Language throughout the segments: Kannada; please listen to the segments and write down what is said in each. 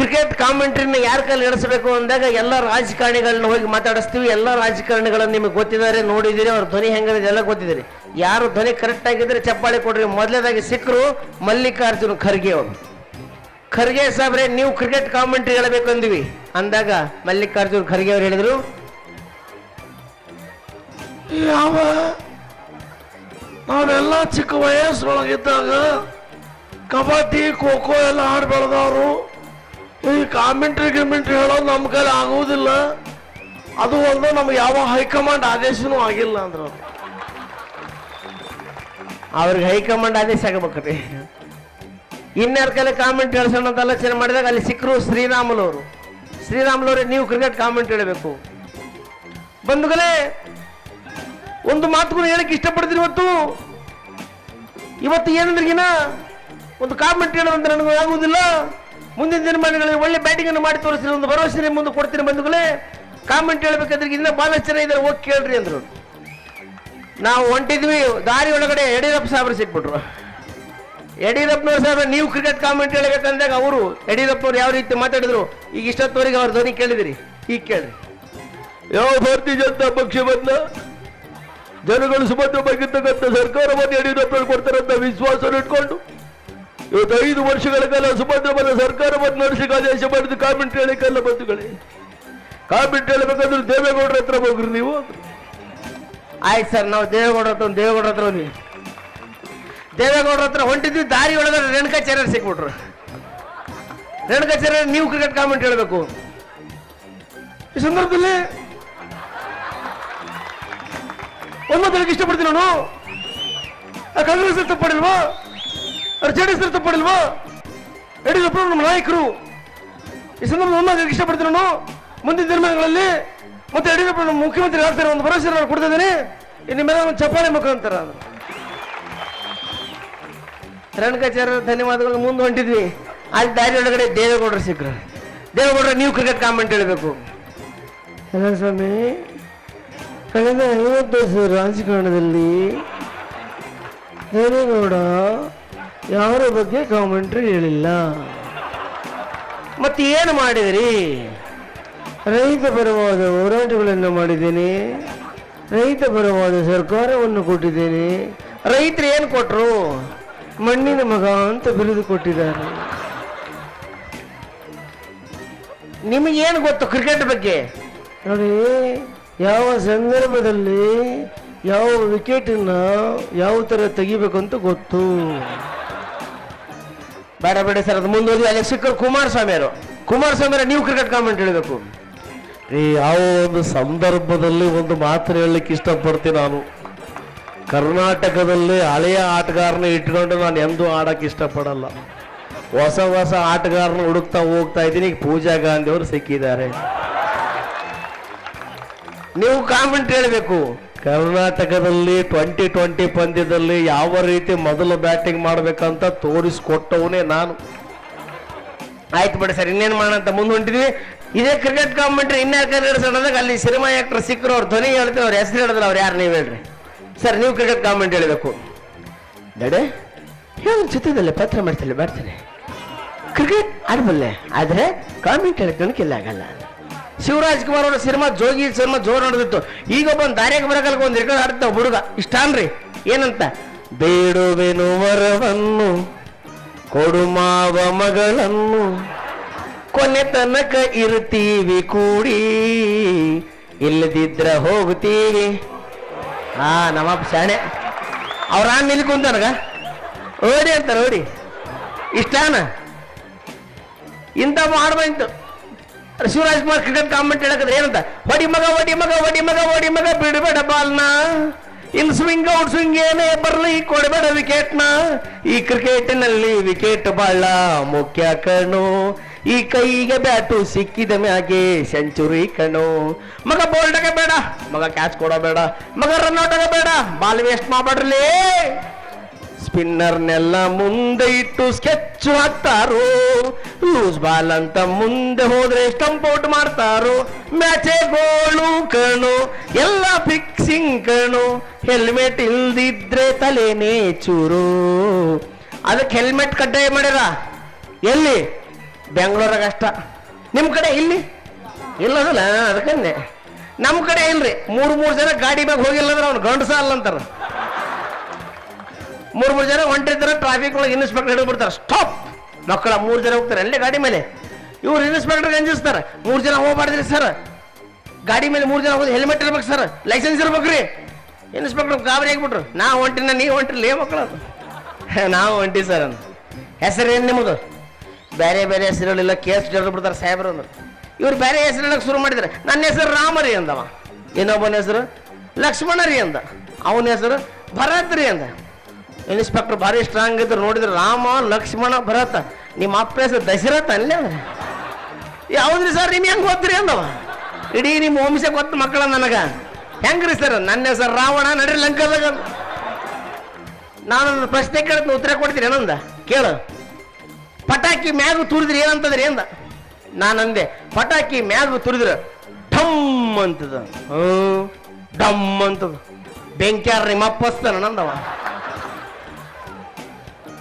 ಕ್ರಿಕೆಟ್ ಕಾಮೆಂಟ್ರಿನ ಯಾರ ಕೈಲಿ ನಡೆಸಬೇಕು ಅಂದಾಗ ಎಲ್ಲ ರಾಜಕಾರಣಿಗಳನ್ನ ಹೋಗಿ ಮಾತಾಡಿಸ್ತೀವಿ. ಎಲ್ಲ ರಾಜಕಾರಣಿಗಳನ್ನ ನಿಮಗೆ ಗೊತ್ತಿದ್ದಾರೆ, ನೋಡಿದ್ದೀರಿ, ಅವ್ರ ಧ್ವನಿ ಹೆಂಗಿದೆ ಎಲ್ಲ ಗೊತ್ತಿದ್ದೀರಿ. ಯಾರು ಧ್ವನಿ ಕರೆಕ್ಟ್ ಆಗಿದ್ರೆ ಚಪ್ಪಾಳೆ ಕೊಡ್ರಿ. ಮೊದಲನೇದಾಗಿ ಸಿಕ್ಕರು ಮಲ್ಲಿಕಾರ್ಜುನ್ ಖರ್ಗೆ ಅವರು. ಖರ್ಗೆ ಸಾಬ್ರೆ ನೀವು ಕ್ರಿಕೆಟ್ ಕಾಮೆಂಟ್ರಿ ಹೇಳಬೇಕು ಅಂದಿವಿ ಅಂದಾಗ ಮಲ್ಲಿಕಾರ್ಜುನ್ ಖರ್ಗೆ ಅವರು ಹೇಳಿದ್ರು, ಯಾವ ನಾವೆಲ್ಲ ಚಿಕ್ಕ ವಯಸ್ಸೊಳಗಿದ್ದಾಗ ಕಬಡ್ಡಿ ಖೋ ಖೋ ಎಲ್ಲ ಆಡಿ ಬೆಳೆದವರು. ಈ ಕಾಮೆಂಟ್ರಿ ಹೇಳೋದು ನಮ್ಮ ಕೈಲಿ ಆಗುವುದಿಲ್ಲ. ಅದು ಒಂದು ನಮ್ಗೆ ಯಾವ ಹೈಕಮಾಂಡ್ ಆದೇಶನೂ ಆಗಿಲ್ಲ ಅಂದ್ರು. ಅವ್ರಿಗೆ ಹೈಕಮಾಂಡ್ ಆದೇಶ ಆಗಬೇಕ್ರಿ. ಇನ್ಯಾರ ಕೈಲಿ ಕಾಮೆಂಟ್ ಹೇಳ್ಸೋಣ ಅಂತ ಆಲೋಚನೆ ಮಾಡಿದಾಗ ಅಲ್ಲಿ ಸಿಕ್ಕರು ಶ್ರೀರಾಮುಲು ಅವರು. ಶ್ರೀರಾಮುಲು ಅವರೇ ನೀವು ಕ್ರಿಕೆಟ್ ಕಾಮೆಂಟ್ ಹೇಳಬೇಕು. ಬಂಧುಗಳೇ, ಒಂದು ಮಾತುಗಳು ಹೇಳಕ್ಕೆ ಇಷ್ಟಪಡ್ತೀನಿ. ಇವತ್ತು ಏನಂದ್ರಿಗಿನ ಒಂದು ಕಾಮೆಂಟ್ ಹೇಳೋದಂದ್ರೆ ನನಗೆ ಆಗುವುದಿಲ್ಲ. ಮುಂದಿನ ದಿನಮಾನಗಳಲ್ಲಿ ಒಳ್ಳೆ ಬ್ಯಾಟಿಂಗ್ ಅನ್ನು ಮಾಡಿ ತೋರಿಸ್ತೀನಿ, ಒಂದು ಭರವಸೆ ಮುಂದೆ ಕೊಡ್ತೀನಿ. ಬಂಧುಗಳೇ, ಕಾಮೆಂಟ್ ಹೇಳ್ಬೇಕಾದ್ರೆ ಇನ್ನ ಬಹಳಷ್ಟು ಜನ ಇದ್ದಾರೆ, ಹೋಗಿ ಕೇಳ್ರಿ ಅಂದ್ರು. ನಾವು ಹೊಂಟಿದ್ವಿ, ದಾರಿ ಒಳಗಡೆ ಯಡಿಯೂರಪ್ಪ ಸಾಹೇಬ್ರು ಸಿಕ್ಬಿಟ್ರು. ಯಡಿಯೂರಪ್ಪನವ್ರು ಸಾಹೇಬ್ರ ನೀವು ಕ್ರಿಕೆಟ್ ಕಾಮೆಂಟ್ ಹೇಳಬೇಕಂದಾಗ ಅವರು ಯಡಿಯೂರಪ್ಪನವ್ರು ಯಾವ ರೀತಿ ಮಾತಾಡಿದ್ರು ಈಗ ಇಷ್ಟೊತ್ತವರೆಗೆ ಅವ್ರ ಧ್ವನಿ ಕೇಳಿದಿರಿ. ಈಗ ಕೇಳ್ರಿ. ಯಾವ ಭಾರತೀಯ ಜನತಾ ಪಕ್ಷ ಬಂದ ಜನಗಳು ಸುಭದ್ರವಾಗಿರ್ತಕ್ಕಂಥ ಸರ್ಕಾರವನ್ನು ಯಡಿಯೂರಪ್ಪನವ್ರು ಕೊಡ್ತಾರಂತ ವಿಶ್ವಾಸ ಇಟ್ಕೊಂಡು ಇವತ್ತು 5 ವರ್ಷಗಳ ಕಾಲ ಸುಭದ್ರವಾದ ಸರ್ಕಾರವನ್ನು ನಡೆಸಲಿಕ್ಕೆ ಆದೇಶ ಮಾಡಿದ್ದು ಕಾಮೆಂಟ್ ಹೇಳಿಕಲ್ಲ. ಬಂಧುಗಳೇ, ಕಾಮೆಂಟ್ ಹೇಳಬೇಕಂದ್ರೆ ದೇವೇಗೌಡರ ಹತ್ರ ಹೋಗ್ರಿ ನೀವು. ಆಯ್ತು ಸರ್, ನಾವು ದೇವೇಗೌಡರ ಹತ್ರ ಹೋದ್ವಿ. ದೇವೇಗೌಡರ ಹತ್ರ ಹೊಂಟಿದ್ವಿ, ದಾರಿ ಒಳಗಡೆ ರೇಣುಕಾಚಾರ್ಯರು ಸಿಕ್ಬಿಟ್ರು. ರೇಣುಕಾಚಾರ್ಯ ನೀವು ಕ್ರಿಕೆಟ್ ಕಾಮೆಂಟ್ ಹೇಳಬೇಕು. ಈ ಸಂದರ್ಭದಲ್ಲಿ ಒಂದೊಂದಕ್ಕೆ ಇಷ್ಟಪಡ್ತೀನಿ ನಾನು. ಕಾಂಗ್ರೆಸ್ ತಪ್ಪಡಿಲ್ವಾ, ಜೆಡಿಎಸ್ ತಪ್ಪಡಿಲ್ವಾ, ಯಡಿಯೂರಪ್ಪ ನಮ್ಮ ನಾಯಕರು. ಈ ಸಂದರ್ಭದಲ್ಲಿ ಒಂದೊಂದಕ್ಕೆ ಇಷ್ಟಪಡ್ತೀನಿ ನಾನು. ಮುಂದಿನ ದಿನಮಾನಗಳಲ್ಲಿ ಮತ್ತೆ ಯಡಿಯೂರಪ್ಪ ನಮ್ಮ ಮುಖ್ಯಮಂತ್ರಿ ಆಗ್ತಾರೆ ಒಂದು ಭರವಸೆ ನಾನು ಕೊಡ್ತಾ ಇದ್ದೀನಿ. ನಿಮ್ಮೆಲ್ಲ ಒಂದು ಚಪ್ಪಾಳೆ ಮುಖಾಂತರ ರೇಣುಕಾಚಾರ್ಯ ಧನ್ಯವಾದಗಳು. ಮುಂದೆ ಹೊಂಟಿದ್ವಿ, ಅಲ್ಲಿ ದಾರಿ ಒಳಗಡೆ ದೇವೇಗೌಡರು ಸಿಕ್ಕರು. ದೇವೇಗೌಡರು ನೀವು ಕ್ರಿಕೆಟ್ ಕಾಮೆಂಟ್ ಹೇಳಬೇಕು. ಎಲ್ಲ ಸ್ವಾಮಿ, ಕಳೆದ 50 ವರ್ಷ ರಾಜಕಾರಣದಲ್ಲಿ ದೇವೇಗೌಡ ಯಾರ ಬಗ್ಗೆ ಕಾಮೆಂಟ್ರಿ ಹೇಳಿಲ್ಲ. ಮತ್ತೆ ಏನು ಮಾಡಿದ್ರಿ? ರೈತ ಪರವಾದ ಹೋರಾಟಗಳನ್ನು ಮಾಡಿದ್ದೇನೆ, ರೈತ ಪರವಾದ ಸರ್ಕಾರವನ್ನು ಕೊಟ್ಟಿದ್ದೇನೆ. ರೈತರು ಏನು ಕೊಟ್ಟರು? ಮಣ್ಣಿನ ಮಗ ಅಂತ ಬಿರುದು ಕೊಟ್ಟಿದ್ದಾರೆ. ನಿಮಗೇನು ಗೊತ್ತು ಕ್ರಿಕೆಟ್ ಬಗ್ಗೆ? ನೋಡಿ, ಯಾವ ಸಂದರ್ಭದಲ್ಲಿ ಯಾವ ವಿಕೆಟನ್ನ ಯಾವ ತರ ತೆಗಿಬೇಕು ಅಂತ ಗೊತ್ತು. ಬೇಡ ಸರ್, ಅದು ಮುಂದುವರಿ. ಅಲ್ಲಿ ಸಿಕ್ಕರು ಕುಮಾರಸ್ವಾಮಿ ಅವರು ನೀವು ಕ್ರಿಕೆಟ್ ಕಾಮೆಂಟ್ ಹೇಳಬೇಕು. ಯಾವ ಒಂದು ಸಂದರ್ಭದಲ್ಲಿ ಒಂದು ಮಾತು ಹೇಳಲಿಕ್ಕೆ ಇಷ್ಟಪಡ್ತೀನಿ ನಾನು. ಕರ್ನಾಟಕದಲ್ಲಿ ಹಳೆಯ ಆಟಗಾರನ ಇಟ್ಕೊಂಡು ನಾನು ಎಂದೂ ಆಡಕ್ಕೆ ಇಷ್ಟಪಡಲ್ಲ. ಹೊಸ ಆಟಗಾರನ ಹುಡುಕ್ತಾ ಹೋಗ್ತಾ ಇದ್ದೀನಿ. ಪೂಜಾ ಗಾಂಧಿ ಅವರು ಸಿಕ್ಕಿದ್ದಾರೆ. ನೀವು ಕಾಮೆಂಟ್ ಹೇಳಬೇಕು. ಕರ್ನಾಟಕದಲ್ಲಿ 2020 ಪಂದ್ಯದಲ್ಲಿ ಯಾವ ರೀತಿ ಮೊದಲು ಬ್ಯಾಟಿಂಗ್ ಮಾಡ್ಬೇಕಂತ ತೋರಿಸ್ಕೊಟ್ಟವನೇ ನಾನು. ಆಯ್ತು ಬಿಡಿ ಸರ್, ಇನ್ನೇನು ಮಾಡೋಣ ಅಂತ ಮುಂದೆ ಹೊಂಟಿದ್ವಿ. ಇದೇ ಕ್ರಿಕೆಟ್ ಕಾಮೆಂಟ್ರಿ ಇನ್ಯಾಕೆ ನಡೆಸೋದಾಗ ಅಲ್ಲಿ ಸಿನಿಮಾ ಆಕ್ಟರ್ ಸಿಕ್ಕರು. ಅವ್ರ ಧ್ವನಿ ಹೇಳ್ತೀವಿ, ಅವ್ರ ಹೆಸರು ಹೇಳಿದ್ರೆ ಅವ್ರು ಯಾರು ನೀವು ಹೇಳ್ರಿ. ಸರ್ ನೀವು ಕ್ರಿಕೆಟ್ ಕಾಮೆಂಟ್ ಹೇಳಬೇಕು. ದಡೆ ಹೇಳಿ ಚಿತ್ರದಲ್ಲಿ ಪತ್ರ ಮಾಡ್ತೇನೆ ಕ್ರಿಕೆಟ್ ಆಡಬಲ್ಲೆ, ಆದ್ರೆ ಕಾಮೆಂಟ್ ಹೇಳಕ್ಕೆ ಆಗಲ್ಲ. ಶಿವರಾಜ್ ಕುಮಾರ್ ಅವರ ಸಿನಿಮಾ ಜೋಗಿ ಸಿನಿಮಾ ಜೋರು ನಡೆದಿತ್ತು. ಈಗ ಒಬ್ಬ ದಾರ್ಯಾಗ ಬರಕಲ್ಕ ಒಂದು ರೆಕಾರ್ಡ್ ಆಡ್ತಾವ ಹುಡುಗ. ಇಷ್ಟ ಅನ್ರಿ ಏನಂತ? ಬೇಡುವೆನು ವರವನ್ನು ಕೊಡು ಮಾವ ಮಗಳನ್ನು, ಕೊನೆ ತನಕ ಇರ್ತೀವಿ ಕೂಡಿ, ಇಲ್ಲದಿದ್ರ ಹೋಗ್ತೀವಿ. ನಮ್ಮಪ್ಪ ಶಾಣೆ ಅವ್ರ ನಿಲ್ ಕುಂತನಗ ಓಡಿ ಅಂತಾರ. ಓಡಿ ಇಷ್ಟಾನ ಇಂಥ ಮಾಡ್ಬಂತು. ಶಿವರಾಜ್ ಕುಮಾರ್ ಕ್ರಿಕೆಟ್ ಕಾಮೆಂಟ್ ಹೇಳಕಂದ್ರೆ ಏನಂತ? ಹೊಡಿ ಮಗ ಬಿಡಬೇಡ ಬಾಲ್ನ, ಇನ್ ಸ್ವಿಂಗ್ ಔಟ್ ಸ್ವಿಂಗ್ ಏನೇ ಬರ್ಲಿ ಕೊಡಬೇಡ ವಿಕೆಟ್ನ. ಈ ಕ್ರಿಕೆಟ್ನಲ್ಲಿ ವಿಕೆಟ್ ಬಹಳ ಮುಖ್ಯ ಕಣು, ಈ ಕೈಗೆ ಬ್ಯಾಟು ಸಿಕ್ಕಿದ ಮ್ಯಾಗೆ ಸೆಂಚುರಿ ಕಣು. ಮಗ ಬೋಲ್ಡ್ ಬೇಡ, ಮಗ ಕ್ಯಾಚ್ ಕೊಡಬೇಡ, ಮಗ ರನ್ ಔಟ್ ಆಗಬೇಡ, ಬಾಲ್ ವೇಸ್ಟ್ ಮಾಡಬೇಡ್ರಲಿ. ಸ್ಪಿನ್ನರ್ನೆಲ್ಲ ಮುಂದೆ ಇಟ್ಟು ಸ್ಕೆಚ್ ಹಾಕ್ತಾರೋ, ಲೂಸ್ ಬಾಲ್ ಅಂತ ಮುಂದೆ ಹೋದ್ರೆ ಸ್ಟಂಪ್ ಔಟ್ ಮಾಡ್ತಾರೋ. ಮ್ಯಾಚೆ ಗೋಳು ಕಣು, ಎಲ್ಲ ಫಿಕ್ಸಿಂಗ್ ಕಣು, ಹೆಲ್ಮೆಟ್ ಇಲ್ದಿದ್ರೆ ತಲೆನೇ ಚೂರು. ಅದಕ್ಕೆ ಹೆಲ್ಮೆಟ್ ಕಡ್ಡಾಯ ಮಾಡ್ಯಾರ. ಎಲ್ಲಿ? ಬೆಂಗಳೂರಾಗ ಅಷ್ಟ. ನಿಮ್ಮ ಕಡೆ ಇಲ್ಲಿ ಇಲ್ಲದಲ್ಲ, ಅದಕ್ಕಂದೆ ನಮ್ಮ ಕಡೆ ಇಲ್ರಿ. ಮೂರು ಜನ ಗಾಡಿ ಮ್ಯಾಗ ಹೋಗಿಲ್ಲ ಅಂದ್ರೆ ಅವ್ನು ಗಂಡಸ ಅಲ್ಲ ಅಂತಾರ. ಮೂರು ಜನ ಹೊಂಟಿರ್ತಾರೆ, ಟ್ರಾಫಿಕ್ ಒಳಗೆ ಇನ್ಸ್ಪೆಕ್ಟರ್ ಹಿಡಿದ್ಬಿಡ್ತಾರೆ. ಸ್ಟಾಪ್ ಮಕ್ಕಳ 3 ಜನ ಹೋಗ್ತಾರೆ ಅಲ್ಲೇ ಗಾಡಿ ಮೇಲೆ. ಇವ್ರು ಇನ್ಸ್ಪೆಕ್ಟರ್ ಅಂಜಿಸ್ತಾರೆ, 3 ಜನ ಹೋಗ್ಬಾರ್ದ್ರಿ ಸರ್, ಗಾಡಿ ಮೇಲೆ 3 ಜನ ಹೋಗಿ ಹೆಲ್ಮೆಟ್ ಇರ್ಬೇಕು ಸರ್, ಲೈಸೆನ್ಸ್ ಇರ್ಬೇಕ್ರಿ. ಇನ್ಸ್ಪೆಕ್ಟರ್ ಗಾಬರಿ ಆಗಿಬಿಟ್ರು. ನಾ ಹೊಂಟಿನ ನೀವು ಹೊಂಟಿರ್ಲಿ ಮಕ್ಕಳು. ನಾವು ಹೊಂಟಿ ಸರ್ ಅಂದ. ಹೆಸರು ಏನು ನಿಮ್ಮದು? ಬೇರೆ ಬೇರೆ ಹೆಸರುಗಳಿಲ್ಲ, ಕೇಸ್ ಬಿಡ್ತಾರೆ ಸಾಹೇಬ್ರು ಅಂದ್ರು. ಇವ್ರು ಬೇರೆ ಹೆಸರು ಹೇಳಕ್ಕೆ ಶುರು ಮಾಡಿದ್ರೆ, ನನ್ನ ಹೆಸರು ರಾಮರಿ ಅಂದವ, ಇನ್ನೊಬ್ಬನ ಹೆಸರು ಲಕ್ಷ್ಮಣರಿ ಅಂದ, ಅವನ ಹೆಸರು ಭರತ್ ರೀ ಅಂದ. ಇನ್ಸ್ಪೆಕ್ಟರ್ ಭಾರಿ ಸ್ಟ್ರಾಂಗ್ ಇದ್ರು, ನೋಡಿದ್ರೆ ರಾಮ ಲಕ್ಷ್ಮಣ ಭರತ, ನಿಮ್ಮ ಅಪ್ಪ ಹೆಸರು ದಶರಥ ಅಲ್ಲೇ ಅಂದ್ರೆ ಯಾವ್ದ್ರಿ ಸರ್ ನಿಮ್ ಹೆಂಗ್ ಗೊತ್ತ್ರಿ ಅಂದವ. ಇಡೀ ನಿಮ್ಮ ವಂಶ ಗೊತ್ತು ಮಕ್ಕಳ ನನಗ. ಹೆಂಗ್ರಿ ಸರ್? ನನ್ನ ಹೆಸರು ರಾವಣ, ನಡ್ರಿ ಲಂಕದಾಗ. ನಾನೊಂದು ಪ್ರಶ್ನೆ ಕೇಳಿದ್ನ, ಉತ್ತರ ಕೊಡ್ತೀನಿ ಏನಂದ ಕೇಳು. ಪಟಾಕಿ ಮ್ಯಾಗು ತುರಿದ್ರಿ ಏನಂತದ್ರಿ ಅಂದ. ನಾನಂದೆ ಪಟಾಕಿ ಮ್ಯಾಗು ತುರಿದ್ರ ಢಮ್ ಅಂತದ. ಡಮ್ ಅಂತದ. ಬೆಂಕ್ಯಾರ ನಿಮ್ಮ ಅಪ್ಪ ಹಚ್ತಾನ ನಂದವ.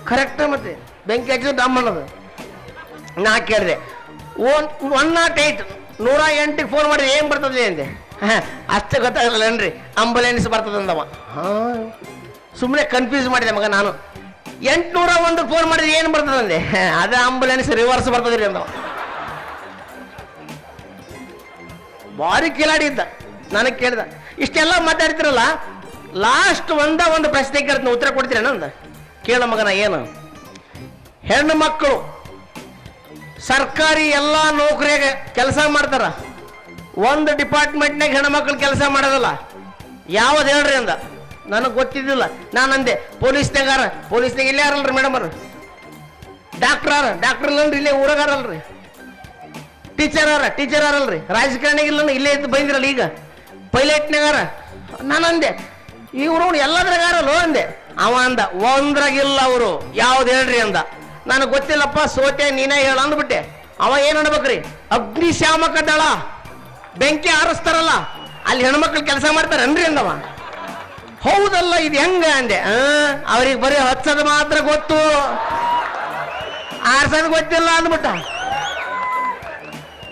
ಕರೆಕ್ಟ್ ಮತ್ತೆ ಬೆಂಕಿ ಹಚ್ಚಿದ ಡಮ್ ಅನ್ನೋದು. ನಾ ಕೇಳಿದೆ 108 108ಗೆ ಫೋನ್ ಮಾಡಿದ್ರೆ ಏನ್ ಬರ್ತದೆ ಅಂದೆ. ಅಷ್ಟೇ ಗೊತ್ತಾಗಲ್ಲನ್ರಿ, ಆಂಬುಲೆನ್ಸ್ ಬರ್ತದ ಅಂದವ. ಸುಮ್ಮನೆ ಕನ್ಫ್ಯೂಸ್ ಮಾಡಿದೆ ಮಗ ನಾನು. 801 ಫೋನ್ ಮಾಡಿದ್ರೆ ಏನ್ ಬರ್ತದೆ ಅಂದೆ. ಅದೇ ಆಂಬುಲೆನ್ಸ್ ರಿವರ್ಸ್ ಬರ್ತದ್ರಿ ಅಂದವ. ಭಾರಿ ಕಿಲಾಡಿ ಇದ್ದ. ನನಗೆ ಕೇಳಿದ, ಇಷ್ಟೆಲ್ಲ ಮಾತಾಡ್ತಿರಲ್ಲ, ಲಾಸ್ಟ್ ಒಂದು ಪ್ರಶ್ನೆ ಕೇಳ್ತೀನಿ, ಉತ್ತರ ಕೊಡ್ತೀರೇನ ಅಂದ. ಕೇಳ ಮಗನ ಏನು. ಹೆಣ್ಣು ಮಕ್ಕಳು ಸರ್ಕಾರಿ ಎಲ್ಲ ನೌಕರಿಯಾಗ ಕೆಲಸ ಮಾಡ್ತಾರ, ಒಂದು ಡಿಪಾರ್ಟ್ಮೆಂಟ್ನಾಗ ಹೆಣ್ಮಕ್ಳು ಕೆಲಸ ಮಾಡೋದಲ್ಲ, ಯಾವ್ದು ಹೇಳ್ರಿ ಅಂದ. ನನಗೆ ಗೊತ್ತಿದ್ದಿಲ್ಲ. ನಾನಂದೆ ಪೊಲೀಸ್ನಾಗ ಇಲ್ಲೇ ಯಾರಲ್ರಿ ಮೇಡಮ್ ಅವ್ರು, ಡಾಕ್ಟರ್ ಇಲ್ಲನ್ರಿ, ಇಲ್ಲೇ ಊರಾಗಾರಲ್ರಿ, ಟೀಚರ್ ಅರಲ್ರಿ, ರಾಜಕಾರಣಿಗಿಲ್ಲ ಇಲ್ಲೇ ಇದ್ದು ಬಂದಿರಲ್ಲ ಈಗ, ಪೈಲಟ್ನಾಗಾರ. ನಾನಂದೆ ಇವ್ರು ಎಲ್ಲದ್ರಾಗಾರಲ್ಲೋ ಅಂದೆ. ಅವ ಅಂದ ಒಂದ್ರಾಗಿಲ್ಲ ಅವರು, ಯಾವ್ದು ಹೇಳ್ರಿ ಅಂದ. ನನಗೆ ಗೊತ್ತಿಲ್ಲಪ್ಪ, ಸೋತೆ, ನೀನೇ ಹೇಳ ಅಂದ್ಬಿಟ್ಟೆ. ಅವ ಏನ್ ಅನ್ಬೇಕ್ರಿ, ಅಗ್ನಿಶಾಮಕ ದಳ ಬೆಂಕಿ ಆರಿಸ್ತಾರಲ್ಲ, ಅಲ್ಲಿ ಹೆಣ್ಮಕ್ಳು ಕೆಲಸ ಮಾಡ್ತಾರನ್ರಿ ಅಂದವ. ಹೌದಲ್ಲ, ಇದು ಹೆಂಗ ಅಂದೆ. ಅವ್ರಿಗೆ ಬರೀ ಹಚ್ಚೋದು ಮಾತ್ರ ಗೊತ್ತು, ಆರ್ಸೋದು ಗೊತ್ತಿಲ್ಲ ಅಂದ್ಬಿಟ್ಟ.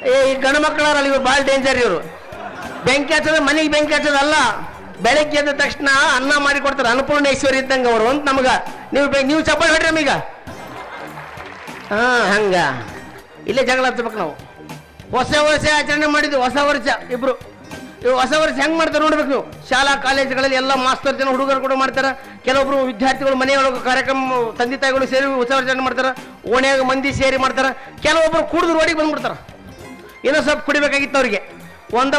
ಈ ಗಂಡು ಮಕ್ಕಳಾರಲ್ಲ, ಇವ್ರು ಭಾಳ ಡೇಂಜರ್. ಇವರು ಬೆಂಕಿ ಹಚ್ಚೋದು ಮನೆಗೆ ಬೆಂಕಿ ಹಚ್ಚೋದಲ್ಲ, ಬೆಳಗ್ಗೆ ಎದ್ದ ತಕ್ಷಣ ಅನ್ನ ಮಾಡಿ ಕೊಡ್ತಾರೆ, ಅನ್ನಪೂರ್ಣೇಶ್ವರಿ ಇದ್ದಂಗ ಅವರು ಅಂತ ನಮಗ. ನೀವು ಚಪ್ಪಾಳೆ ಹೊಡ್ರಿ ನಮೀಗ. ಹಂಗ ಇಲ್ಲೇ ಜಗಳ ಹಚ್ಬೇಕು ನಾವು. ಹೊಸ ವರ್ಷ ಆಚರಣೆ ಮಾಡಿದ್ವಿ, ಹೊಸ ವರ್ಷ ಇಬ್ರು. ಇವು ಹೊಸ ವರ್ಷ ಹೆಂಗ್ ಮಾಡ್ತಾರೆ ನೋಡ್ಬೇಕು ನೀವು. ಶಾಲಾ ಕಾಲೇಜುಗಳಲ್ಲಿ ಎಲ್ಲ ಮಾಸ್ತರ್ ಜನ ಹುಡುಗರು ಕೂಡ ಮಾಡ್ತಾರೆ. ಕೆಲವೊಬ್ರು ವಿದ್ಯಾರ್ಥಿಗಳು ಮನೆಯೊಳಗೆ ಕಾರ್ಯಕ್ರಮ, ತಂದೆ ತಾಯಿಗಳು ಸೇರಿ ಹೊಸ ವರ್ಷ ಮಾಡ್ತಾರೆ, ಓಣ್ಯಾಗ ಮಂದಿ ಸೇರಿ ಮಾಡ್ತಾರೆ. ಕೆಲವೊಬ್ರು ಕುಡಿದು ರೋಡಿಗೆ ಬಂದ್ಬಿಡ್ತಾರ. ಏನೋ ಸ್ವಲ್ಪ ಕುಡಿಬೇಕಾಗಿತ್ತು ಅವ್ರಿಗೆ.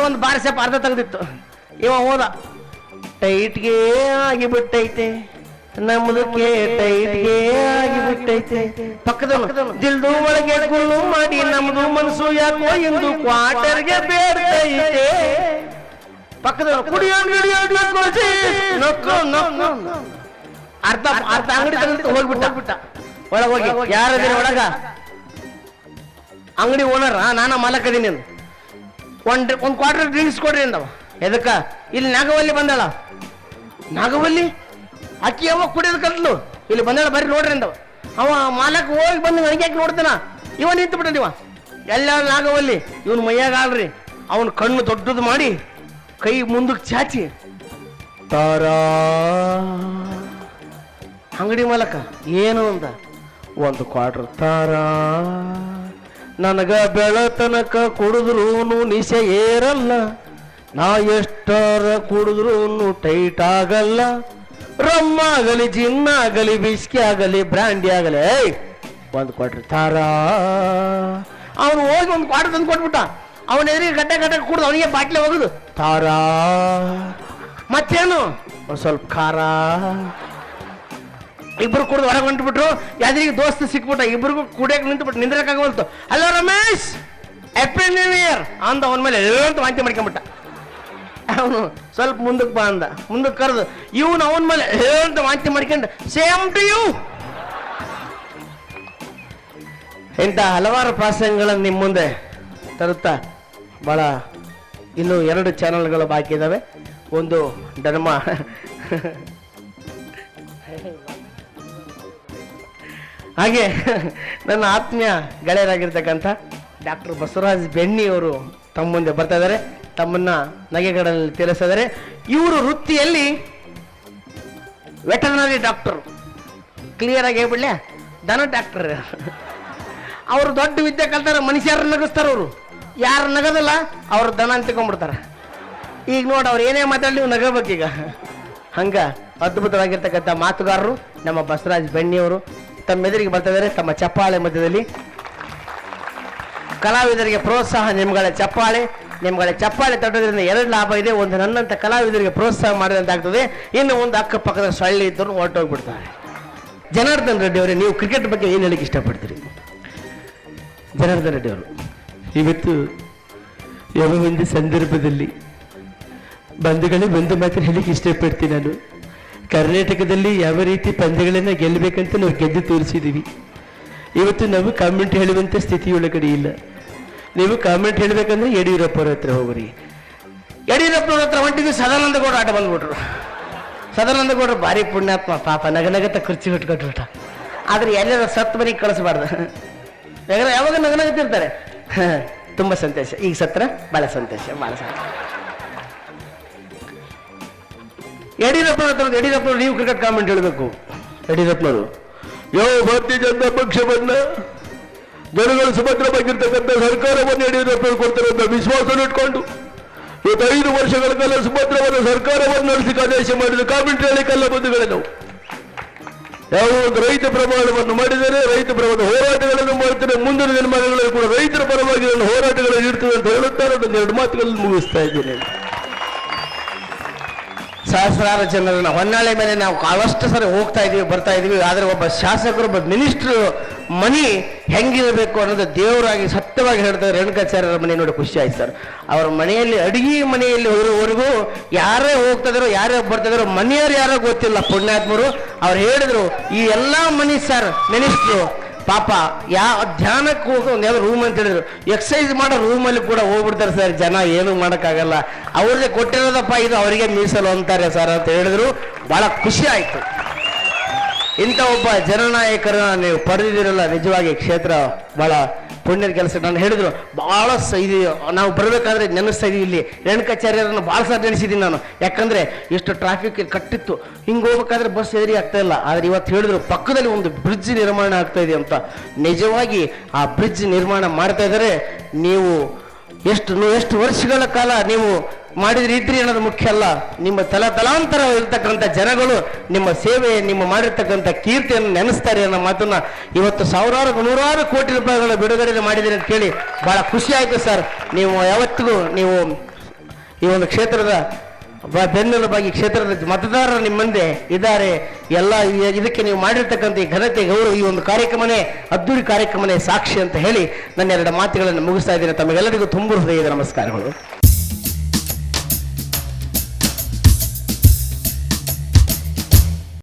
ಒಂದು ಬಾರಿ ಸ್ವಲ್ಪ ಅರ್ಧ ತೆಗೆದಿತ್ತು. ಇವ ಹೋದ, ಟೈಟ್ಗೆ ಆಗಿಬಿಟ್ಟೈತೆ ನಮ್ದಕ್ಕೆ, ಟೈಟ್ಗೆ ಆಗಿಬಿಟ್ಟೈತೆ. ಪಕ್ಕದ ದಿಲ್ದು ಒಳಗೆ ಗುಳ್ಳು ಮಾಡಿ ನಮ್ದು ಮನಸ್ಸು ಯಾಕೋ ಎಂದು ಕ್ವಾರ್ಟರ್ಗೆ ಬೇಡ್ತೈತೆ. ಪಕ್ಕದ ಅರ್ಧ ಅಂಗಡಿ ತೆಗೆದು ಹೋಗ್ಬಿಟ್ಟ. ಒಳಗೋಗಿ ಯಾರದಿನ ಒಳಗ ಅಂಗಡಿ ಓನರ್, ನಾನ ಮಾಲಕದೀನಿ ಅಂದ. ಒಂದು ಕ್ವಾರ್ಟರ್ ಡ್ರಿಂಕ್ಸ್ ಕೊಡ್ರಿ ಅಂದವ. ಎದಕ್ಕ? ಇಲ್ಲಿ ನಾಗವಲ್ಲಿ ಬಂದಾಳ. ನಾಗವಲ್ಲಿ ಅಕ್ಕಿ ಅವ ಕುಡಿಯೋದು ಕಲ್ತ್ಲು, ಇಲ್ಲಿ ಬಂದಾಳ ಬರ್ರಿ ನೋಡ್ರಿ ಅಂದವ. ಅವ ಮಾಲಕ್ ಹೋಗಿ ಬಂದು ನನಗೆ ಯಾಕೆ ನೋಡ್ತಾನ. ಇವ ನಿಂತು ಬಿಟ್ಟ. ಇವ ಎಲ್ಲ ನಾಗವಲ್ಲಿ, ಇವನು ಮೈಯಾಗಲ್ರಿ. ಅವನು ಕಣ್ಣು ದೊಡ್ಡದು ಮಾಡಿ ಕೈ ಮುಂದಕ್ಕೆ ಚಾಚಿ, ತಾರಾ ಅಂಗಡಿ ಮಾಲಕ ಏನು ಅಂದ. 1 ಕ್ವಾರ್ಟರ್ ತಾರಾ, ನನಗ ಬೆಳತನಕ ಕುಡಿದ್ರೂ ನಿಶೆ ಏರಲ್ಲ, ನಾ ಎಷ್ಟರ ಕುಡಿದ್ರೂ ಟೈಟ್ ಆಗಲ್ಲ, ರಮ್ಮ ಆಗಲಿ, ಜಿನ್ ಆಗಲಿ, ಬಿಸ್ಕಿ ಆಗಲಿ, ಬ್ರ್ಯಾಂಡಿ ಆಗಲಿ, 1 ಕ್ವಾರ್ಟರ್ ತಾರಾ. ಅವನು ಹೋಗಿ 1 ಕ್ವಾರ್ಟರ್ ತಂದು ಕೊಟ್ಬಿಟ್ಟ. ಅವನ ಎದುರಿಗೆ ಗಡ್ಡೆ ಕುಡ್ದು ಅವನಿಗೆ ಬಾಟ್ಲೆ ಹೋಗುದು, ತಾರಾ. ಮತ್ತೇನು ಒಂದು ಸ್ವಲ್ಪ ಖಾರ. ಇಬ್ರು ಕುಡ್ದು ಹೊರಗೆ ಹೊಂಟ್ಬಿಟ್ರು. ಯಾವ್ದ್ರಿಗೆ ದೋಸ್ತ ಸಿಕ್ಬಿಟ್ಟ. ಇಬ್ರಿಗೂ ಕುಡಿಯಕ್ಕೆ ನಿಂತುಬಿಟ್ಟು ನಿಂದ್ರಕ್ಕಾಗವಲ್ತು. Hello Ramesh, happy new year ಅಂದ. ಅವನ ಮೇಲೆ ಅಂತ ವಾಂತಿ ಮಾಡ್ಕೊಂಬಿಟ್ಟ. ಅವನು ಸ್ವಲ್ಪ ಮುಂದಕ್ಕೆ ಬಾ ಅಂದ. ಮುಂದಕ್ಕೆ ಕರೆದು ಇವನು ಅವನ ಮೇಲೆ ಅಂತ ವಾಂತಿ ಮಾಡ್ಕೊಂಡು, ಸೇಮ್ ಟು ಯು. ಇಂಥ ಹಲವಾರು ಪ್ರಾಸಂಗಗಳನ್ನು ನಿಮ್ಮ ಮುಂದೆ ತರುತ್ತಾ ಭಾಳ ಇನ್ನೂ 2 ಚಾನಲ್ಗಳು ಬಾಕಿ ಇದ್ದಾವೆ. ಒಂದು ಧರ್ಮ ಹಾಗೆ ನನ್ನ ಆತ್ಮೀಯ ಗೆಳೆಯರಾಗಿರ್ತಕ್ಕಂಥ ಡಾಕ್ಟರ್ ಬಸವರಾಜ್ ಬೆಣ್ಣಿ ಅವರು ತಮ್ಮ ಮುಂದೆ ಬರ್ತಾ ಇದ್ದಾರೆ, ತಮ್ಮನ್ನ ನಗೆಗಳಲ್ಲಿ ತಿಳಿಸ್ತಾ ಇದ್ದಾರೆ. ಇವರು ವೃತ್ತಿಯಲ್ಲಿ ವೆಟರ್ನರಿ ಡಾಕ್ಟರ್, ಕ್ಲಿಯರ್ ಆಗಿ ಹೇಳ್ಬಿಡ್ಲೆ, ದನ ಡಾಕ್ಟರ್. ಅವರು ದೊಡ್ಡ ವಿದ್ಯೆ ಕಲ್ತಾರ, ಮನುಷ್ಯರ ನಗಿಸ್ತಾರ. ಅವರು ಯಾರು ನಗದಲ್ಲ ಅವ್ರು ದನ ಅಂತ ತಿಳ್ಕೊಂಡ್ಬಿಡ್ತಾರ. ಈಗ ನೋಡಿ ಅವ್ರು ಏನೇ ಮಾತಾಡಲಿ ನೀವು ನಗಬೇಕೀಗ. ಹಂಗ ಅದ್ಭುತವಾಗಿರ್ತಕ್ಕಂಥ ಮಾತುಗಾರರು ನಮ್ಮ ಬಸವರಾಜ್ ಬೆಣ್ಣಿಯವರು ತಮ್ಮ ಎದುರಿಗೆ ಬರ್ತಾ ಇದ್ದಾರೆ. ತಮ್ಮ ಚಪ್ಪಾಳೆ ಮಧ್ಯದಲ್ಲಿ ಕಲಾವಿದರಿಗೆ ಪ್ರೋತ್ಸಾಹ, ನಿಮ್ಗಳ ಚಪ್ಪಾಳೆ ತಟ್ಟೋದ್ರಿಂದ 2 ಲಾಭ ಇದೆ. ಒಂದು ನನ್ನಂತ ಕಲಾವಿದರಿಗೆ ಪ್ರೋತ್ಸಾಹ ಮಾಡಿದಂತಾಗ್ತದೆ, ಇನ್ನು ಒಂದು ಅಕ್ಕಪಕ್ಕದ ಸೊಳ್ಳೆ ಇದ್ದರೂ ಹೊರಟೋಗ್ಬಿಡ್ತಾರೆ. ಜನಾರ್ದನ್ ರೆಡ್ಡಿ ಅವರೇ, ನೀವು ಕ್ರಿಕೆಟ್ ಬಗ್ಗೆ ಏನು ಹೇಳಿಕ್ಕೆ ಇಷ್ಟಪಡ್ತೀರಿ? ಜನಾರ್ದನ್ ರೆಡ್ಡಿ ಅವರು, ಇವತ್ತು ಯಾವ ಒಂದು ಸಂದರ್ಭದಲ್ಲಿ ಬಂಧುಗಳೇ ಒಂದು ಮಾತ್ರ ಹೇಳಿಕ್ಕೆ ಇಷ್ಟಪಡ್ತೀನಿ. ನಾನು ಕರ್ನಾಟಕದಲ್ಲಿ ಯಾವ ರೀತಿ ಪಂದ್ಯಗಳನ್ನು ಗೆಲ್ಲಬೇಕಂತ ನಾವು ಗೆದ್ದು ತೋರಿಸಿದ್ದೀವಿ. ಇವತ್ತು ನಾವು ಕಾಮೆಂಟ್ ಹೇಳುವಂಥ ಸ್ಥಿತಿಯೊಳಗಡೆ ಇಲ್ಲ. ನೀವು ಕಾಮೆಂಟ್ ಹೇಳಬೇಕಂದ್ರೆ ಯಡಿಯೂರಪ್ಪವ್ರ ಹತ್ರ ಹೋಗ್ರಿ. ಯಡಿಯೂರಪ್ಪನವ್ರ ಹತ್ರ ಹೊಂಟಿದ್ದು ಸದಾನಂದ ಗೌಡ ಆಟ ಬಂದ್ಬಿಟ್ರು. ಸದಾನಂದ ಗೌಡರು ಭಾರಿ ಪುಣ್ಯಾತ್ಮ, ಪಾಪ ನಗನಗತ್ತ ಕುರ್ಚಿ ಬಿಟ್ಕೊಟ್ಬಿಟ್ಟ. ಆದ್ರೆ ಎಲ್ಲರ ಸತ್ ಮನೆಗೆ ಕಳಿಸ್ಬಾರ್ದು, ಯಾವಾಗ ನಗನಗತ್ತಿರ್ತಾರೆ. ತುಂಬಾ ಸಂತೋಷ, ಈಗ ಸತ್ರ ಬಹಳ ಸಂತೋಷ. ಯಡಿಯೂರಪ್ಪನವ್ರು ನೀವು ಕ್ರಿಕೆಟ್ ಕಾಮೆಂಟ್ ಹೇಳಬೇಕು. ಯಡಿಯೂರಪ್ಪನವರು, ಯಾವ ಭಾರತೀಯ ಜನತಾ ಪಕ್ಷವನ್ನ ಜನಗಳು ಸುಭದ್ರವಾಗಿರ್ತಕ್ಕಂಥ ಸರ್ಕಾರವನ್ನು ಯಡಿಯೂರಪ್ಪ ಕೊಡ್ತಾರೆ ಅಂತ ವಿಶ್ವಾಸವನ್ನು ಇಟ್ಕೊಂಡು ಇವತ್ತು 5 ವರ್ಷಗಳ ಕಾಲ ಸುಭದ್ರವಾದ ಸರ್ಕಾರವನ್ನು ನಡೆಸಲಿಕ್ಕೆ ಆದೇಶ ಮಾಡಿದ ಕಾಮೆಂಟ್ ಹೇಳಿಕಲ್ಲ ಬಂಧುಗಳೇ. ನಾವು ಯಾವ ಒಂದು ರೈತ ಪ್ರಮಾಣವನ್ನು ಮಾಡಿದರೆ ರೈತ ಪ್ರಮಾಣ ಹೋರಾಟಗಳನ್ನು ಮಾಡ್ತಾರೆ. ಮುಂದಿನ ದಿನಮಾನಗಳಲ್ಲಿ ಕೂಡ ರೈತರ ಪರವಾಗಿ ನನ್ನ ಹೋರಾಟಗಳು ಇರ್ತದೆ ಅಂತ ಹೇಳುತ್ತಾರೆ. ಒಂದು 2 ಮಾತುಗಳನ್ನು ಮುಗಿಸ್ತಾ ಇದ್ದೇನೆ. ಸಹಸ್ರಾರು ಜನರನ್ನ ಹೊನ್ನಾಳೆ ಮೇಲೆ ನಾವು ಅವಷ್ಟು ಸರಿ ಹೋಗ್ತಾ ಇದೀವಿ, ಬರ್ತಾ ಇದೀವಿ. ಆದ್ರೆ ಒಬ್ಬ ಶಾಸಕರು, ಒಬ್ಬ ಮಿನಿಸ್ಟ್ರು ಮನಿ ಹೆಂಗಿರಬೇಕು ಅನ್ನೋದು ದೇವರಾಗಿ ಸತ್ಯವಾಗಿ ಹೇಳ್ತಾರೆ. ರೇಣುಕಾಚಾರ್ಯರ ಮನೆ ನೋಡಿ ಖುಷಿ ಆಯ್ತು ಸರ್. ಅವ್ರ ಮನೆಯಲ್ಲಿ ಅಡಿಗೆ ಮನೆಯಲ್ಲಿ ಹೋಗೋವರೆಗೂ ಯಾರೇ ಹೋಗ್ತಿದಾರೋ ಯಾರೇ ಬರ್ತಿದಾರೋ ಮನೆಯವ್ರು ಯಾರೋ ಗೊತ್ತಿಲ್ಲ, ಪುಣ್ಯಾತ್ಮರು. ಅವ್ರು ಹೇಳಿದ್ರು ಈ ಎಲ್ಲಾ ಮನಿ ಸರ್ ಮಿನಿಸ್ಟ್ರು ಪಾಪ ಧ್ಯಾನಕ್ಕೆ ಹೋಗೋ ಒಂದು ಯಾವ್ದು ರೂಮ್ ಅಂತ ಹೇಳಿದ್ರು, ಎಕ್ಸಸೈಸ್ ಮಾಡೋ ರೂಮಲ್ಲಿ ಕೂಡ ಹೋಗ್ಬಿಡ್ತಾರೆ ಸರ್. ಜನ ಏನು ಮಾಡೋಕ್ಕಾಗಲ್ಲ, ಅವ್ರಿಗೆ ಕೊಟ್ಟಿರೋದಪ್ಪ ಇದು ಅವರಿಗೆ ಮೀಸಲು ಅಂತಾರೆ ಸರ್ ಅಂತ ಹೇಳಿದ್ರು. ಬಹಳ ಖುಷಿ ಆಯ್ತು. ಇಂಥ ಒಬ್ಬ ಜನನಾಯಕರನ್ನ ನೀವು ಪಡೆದಿದ್ದೀರಲ್ಲ, ನಿಜವಾಗಿ ಕ್ಷೇತ್ರ ಬಹಳ ಪುಣ್ಯದ ಕೆಲಸ. ನಾನು ಹೇಳಿದ್ರು ಬಹಳ ಇದು ನಾವು ಬರಬೇಕಾದ್ರೆ ನೆನೆಸ್ತಾ ಇದೀವಿ. ಇಲ್ಲಿ ರೇಣುಕಾಚಾರ್ಯರನ್ನು ಭಾಳ ಸಾರಿ ನೆನೆಸಿದ್ದೀನಿ ನಾನು. ಯಾಕಂದ್ರೆ ಎಷ್ಟು ಟ್ರಾಫಿಕ್ ಕಟ್ಟಿತ್ತು, ಹಿಂಗೆ ಹೋಗ್ಬೇಕಾದ್ರೆ ಬಸ್ ಎದುರಿ ಆಗ್ತಾ ಇಲ್ಲ. ಆದ್ರೆ ಇವತ್ತು ಹೇಳಿದ್ರು ಪಕ್ಕದಲ್ಲಿ ಒಂದು ಬ್ರಿಡ್ಜ್ ನಿರ್ಮಾಣ ಆಗ್ತಾ ಇದೆ ಅಂತ. ನಿಜವಾಗಿ ಆ ಬ್ರಿಡ್ಜ್ ನಿರ್ಮಾಣ ಮಾಡ್ತಾ ಇದ್ದಾರೆ. ನೀವು ಎಷ್ಟು ವರ್ಷಗಳ ಕಾಲ ನೀವು ಮಾಡಿದ್ರೆ ಇದ್ರಿ ಅನ್ನೋದು ಮುಖ್ಯ ಅಲ್ಲ. ನಿಮ್ಮ ತಲಾಂತರ ಇರ್ತಕ್ಕಂಥ ಜನಗಳು ನಿಮ್ಮ ಸೇವೆ, ನಿಮ್ಮ ಮಾಡಿರ್ತಕ್ಕಂಥ ಕೀರ್ತಿಯನ್ನು ನೆನೆಸ್ತಾರೆ ಅನ್ನೋ ಮಾತನ್ನ ಇವತ್ತು ನೂರಾರು ಕೋಟಿ ರೂಪಾಯಿಗಳ ಬಿಡುಗಡೆ ಮಾಡಿದ್ದೀರಿ ಅಂತ ಕೇಳಿ ಬಹಳ ಖುಷಿ ಆಯ್ತು ಸರ್. ನೀವು ಯಾವತ್ತಿಗೂ ನೀವು ಈ ಒಂದು ಕ್ಷೇತ್ರದ ಬೆನ್ನೆಲುಬಾಗಿ ಕ್ಷೇತ್ರದ ಮತದಾರರು ನಿಮ್ಮ ಮುಂದೆ ಇದ್ದಾರೆ. ಎಲ್ಲ ಇದಕ್ಕೆ ನೀವು ಮಾಡಿರ್ತಕ್ಕಂಥ ಈ ಘನತೆ, ಗೌರವ, ಈ ಒಂದು ಕಾರ್ಯಕ್ರಮನೇ ಅದ್ದೂರಿ ಕಾರ್ಯಕ್ರಮನೇ ಸಾಕ್ಷಿ ಅಂತ ಹೇಳಿ ನನ್ನ 2 ಮಾತುಗಳನ್ನು ಮುಗಿಸ್ತಾ ಇದ್ದೀನಿ. ತಮಗೆಲ್ಲರಿಗೂ ತುಂಬ ಹೃದಯದ ನಮಸ್ಕಾರಗಳು.